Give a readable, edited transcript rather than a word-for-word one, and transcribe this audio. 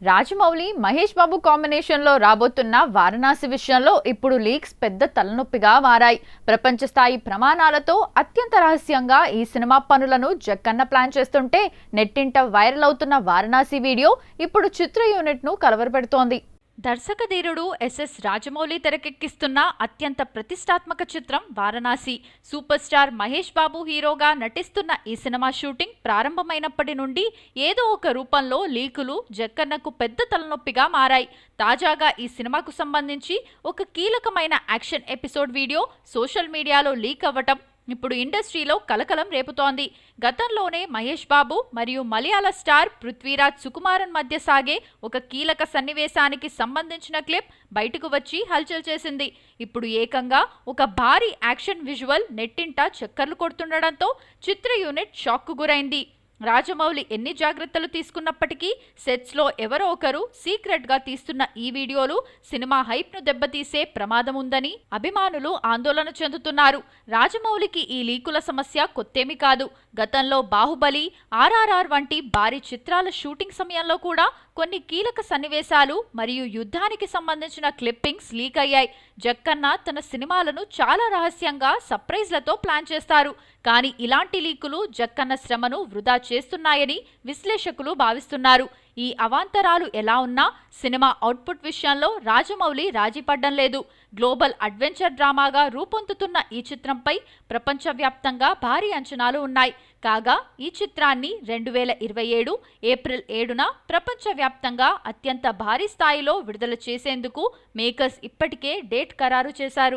రాజమౌళి, మహేష్ బాబు కాంబినేషన్లో రాబోతున్న వారణాసి విషయంలో ఇప్పుడు లీక్స్ పెద్ద తలనొప్పిగా మారాయి. ప్రపంచ స్థాయి ప్రమాణాలతో అత్యంత రహస్యంగా ఈ సినిమా పనులను జక్కన్న ప్లాన్ చేస్తుంటే నెట్టింట వైరల్ అవుతున్న వారణాసి వీడియో ఇప్పుడు చిత్ర యూనిట్ ను కలవరపెడుతోంది. దర్శకధీరుడు ఎస్ఎస్ రాజమౌళి తెరకెక్కిస్తున్న అత్యంత ప్రతిష్టాత్మక చిత్రం వారణాసి. సూపర్ స్టార్ మహేష్ బాబు హీరోగా నటిస్తున్న ఈ సినిమా షూటింగ్ ప్రారంభమైనప్పటి నుండి ఏదో ఒక రూపంలో లీకులు జక్కన్నకు పెద్ద తలనొప్పిగా మారాయి. తాజాగా ఈ సినిమాకు సంబంధించి ఒక కీలకమైన యాక్షన్ ఎపిసోడ్ వీడియో సోషల్ మీడియాలో లీక్ అవ్వటం ఇప్పుడు ఇండస్ట్రీలో కలకలం రేపుతోంది. గతంలోనే మహేష్ బాబు మరియు మలయాళ స్టార్ పృథ్వీరాజ్ సుకుమారన్ మధ్య సాగే ఒక కీలక సన్నివేశానికి సంబంధించిన క్లిప్ బయటకు వచ్చి హల్చల్ చేసింది. ఇప్పుడు ఏకంగా ఒక భారీ యాక్షన్ విజువల్ నెట్టింట చక్కర్లు కొడుతుండడంతో చిత్ర యూనిట్ షాక్కు గురైంది. రాజమౌళి ఎన్ని జాగ్రత్తలు తీసుకున్నప్పటికీ సెట్స్లో ఎవరో ఒకరు సీక్రెట్గా తీస్తున్న ఈ వీడియోలు సినిమా హైప్ను దెబ్బతీసే ప్రమాదం ఉందని అభిమానులు ఆందోళన చెందుతున్నారు. రాజమౌళికి ఈ లీకుల సమస్య కొత్తేమీ కాదు. గతంలో బాహుబలి, ఆర్ఆర్ఆర్ వంటి భారీ చిత్రాల షూటింగ్ సమయంలో కూడా కొన్ని కీలక సన్నివేశాలు మరియు యుద్ధానికి సంబంధించిన క్లిప్పింగ్స్ లీక్ అయ్యాయి. జక్కన్న తన సినిమాలను చాలా రహస్యంగా సర్ప్రైజ్లతో ప్లాన్ చేస్తారు. కానీ ఇలాంటి లీకులు జక్కన్న శ్రమను వృధా చేస్తున్నాయని విశ్లేషకులు భావిస్తున్నారు. ఈ అవాంతరాలు ఎలా ఉన్నా సినిమా అవుట్పుట్ విషయంలో రాజమౌళి రాజీపడ్డం లేదు. గ్లోబల్ అడ్వెంచర్ డ్రామాగా రూపొందుతున్న ఈ చిత్రంపై ప్రపంచవ్యాప్తంగా భారీ అంచనాలు ఉన్నాయి. కాగా ఈ చిత్రాన్ని 2027 ఏప్రిల్ 7న ప్రపంచవ్యాప్తంగా అత్యంత భారీ స్థాయిలో విడుదల చేసేందుకు మేకర్స్ ఇప్పటికే డేట్ ఖరారు చేశారు.